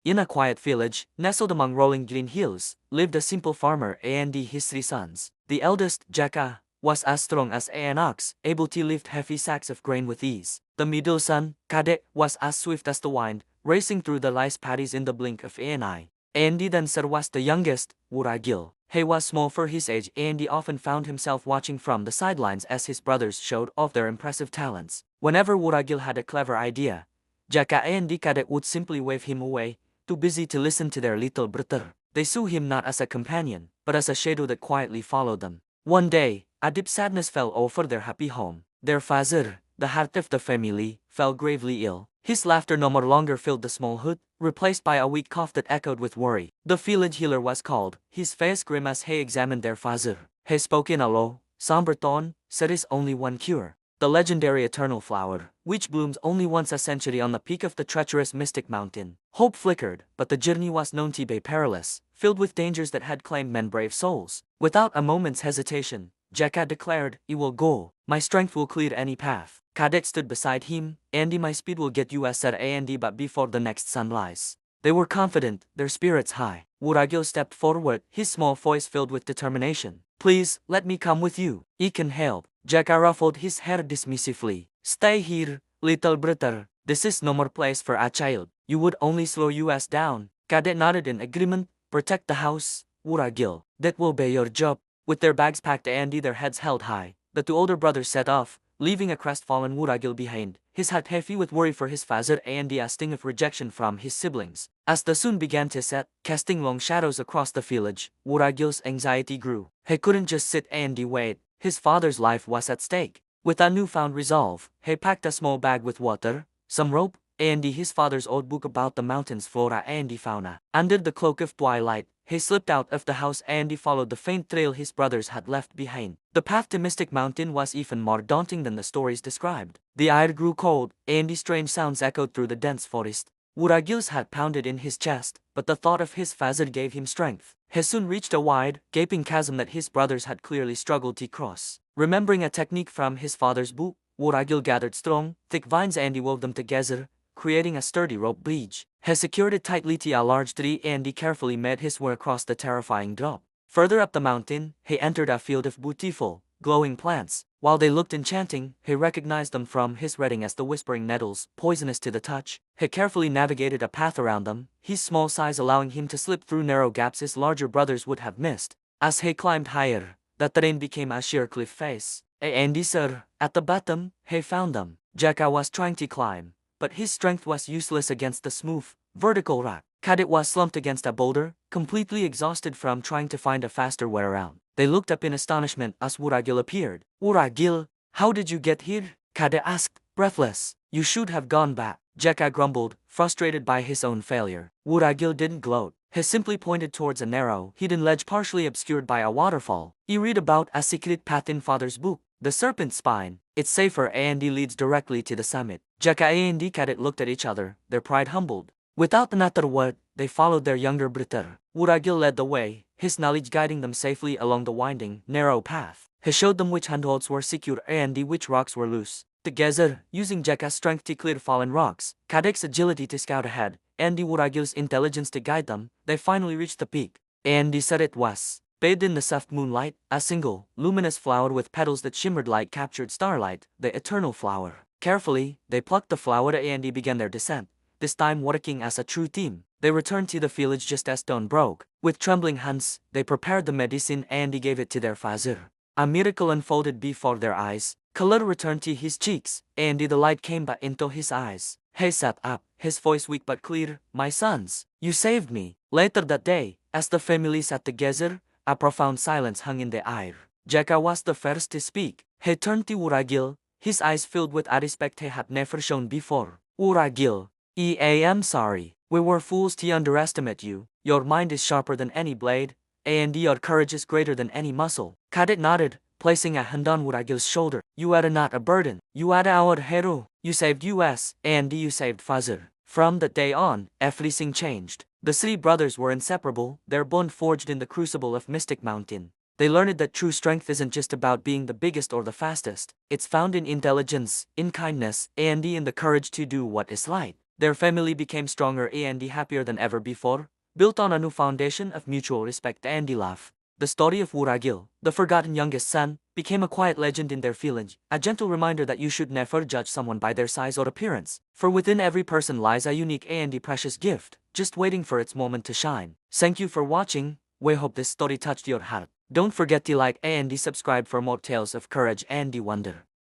In a quiet village, nestled among rolling green hills, lived a simple farmer and his 3 sons. The eldest, Jaka, was as strong as an ox, able to lift heavy sacks of grain with ease. The middle son, Kadek, was as swift as the wind, racing through the rice paddies in the blink of an eye. And then there was the youngest, Wuragil. He was small for his age and he often found himself watching from the sidelines as his brothers showed off their impressive talents. Whenever Wuragil had a clever idea, Jaka and Kadek would simply wave him away, too busy to listen to their little brother. They saw him not as a companion, but as a shadow that quietly followed them. One day, a deep sadness fell over their happy home. Their father, the heart of the family, fell gravely ill. His laughter no more longer filled the small hut, replaced by a weak cough that echoed with worry. The village healer was called. His face grim as he examined their father. He spoke in a low, somber tone, "There is only one cure. The legendary eternal flower, which blooms only once a century on the peak of the treacherous mystic mountain." Hope flickered, but the journey was known to be perilous, filled with dangers that had claimed men's brave souls. Without a moment's hesitation, Jaka declared, "I will go. My strength will clear any path." Kadek stood beside him, "Andy, my speed will get you," said Andy, but before the next sunrise. They were confident, their spirits high. Wuragil stepped forward, his small voice filled with determination. "Please, let me come with you. I can help." Jaka ruffled his hair dismissively. "Stay here, little brother. This is no more place for a child. You would only slow us down." Kadek nodded in agreement. "Protect the house, Wuragil. That will be your job." With their bags packed and their heads held high, the 2 older brothers set off, leaving a crestfallen Wuragil behind, his heart heavy with worry for his father and a sting of rejection from his siblings. As the sun began to set, casting long shadows across the village, Wuragil's anxiety grew. He couldn't just sit and wait. His father's life was at stake. With a newfound resolve, he packed a small bag with water, some rope, and his father's old book about the mountain's flora and fauna. Under the cloak of twilight, he slipped out of the house and followed the faint trail his brothers had left behind. The path to Mystic Mountain was even more daunting than the stories described. The air grew cold, and strange sounds echoed through the dense forest. Wuragil's heart pounded in his chest, but the thought of his father gave him strength. He soon reached a wide, gaping chasm that his brothers had clearly struggled to cross. Remembering a technique from his father's book, Wuragil gathered strong, thick vines and wove them together, creating a sturdy rope bridge. He secured it tightly to a large tree and carefully made his way across the terrifying drop. Further up the mountain, he entered a field of beautiful, glowing plants. While they looked enchanting, he recognized them from his reading as the whispering nettles, poisonous to the touch. He carefully navigated a path around them, his small size allowing him to slip through narrow gaps his larger brothers would have missed. As he climbed higher, the terrain became a sheer cliff face. And sir, at the bottom, he found them. Jaka was trying to climb, but his strength was useless against the smooth, vertical rock. Kadek was slumped against a boulder, completely exhausted from trying to find a faster way around. They looked up in astonishment as Wuragil appeared. "Wuragil, how did you get here?" Kadek asked, breathless. "You should have gone back," Jaka grumbled, frustrated by his own failure. Wuragil didn't gloat. He simply pointed towards a narrow, hidden ledge partially obscured by a waterfall. "You read about a secret path in father's book, the serpent's spine. It's safer and leads directly to the summit." Jaka and Kadek looked at each other, their pride humbled. Without another word, they followed their younger brother. Wuragil led the way, his knowledge guiding them safely along the winding, narrow path. He showed them which handholds were secure and which rocks were loose. Together, using Jaka's strength to clear fallen rocks, Kadek's agility to scout ahead, and Wuragil's intelligence to guide them, they finally reached the peak. And said it was, bathed in the soft moonlight, a single, luminous flower with petals that shimmered like captured starlight, the eternal flower. Carefully, they plucked the flower and began their descent, this time working as a true team. They returned to the village just as dawn broke. With trembling hands, they prepared the medicine and gave it to their father. A miracle unfolded before their eyes. Color returned to his cheeks, and the light came back into his eyes. He sat up, his voice weak but clear. "My sons, you saved me." Later that day, as the family sat together, a profound silence hung in the air. Jaka was the first to speak. He turned to Wuragil, his eyes filled with a respect he had never shown before. "Wuragil, I am sorry. We were fools to underestimate you. Your mind is sharper than any blade, and your courage is greater than any muscle." Kadek nodded, placing a hand on Wuragil's shoulder. "You are not a burden. You are our hero. You saved us, and you saved father." From that day on, everything changed. The 3 brothers were inseparable, their bond forged in the crucible of Mystic Mountain. They learned that true strength isn't just about being the biggest or the fastest. It's found in intelligence, in kindness, and in the courage to do what is right. Their family became stronger and happier than ever before, built on a new foundation of mutual respect and love. The story of Wuragil, the forgotten youngest son, became a quiet legend in their village, a gentle reminder that you should never judge someone by their size or appearance, for within every person lies a unique and precious gift, just waiting for its moment to shine. Thank you for watching. We hope this story touched your heart. Don't forget to like and subscribe for more tales of courage and wonder.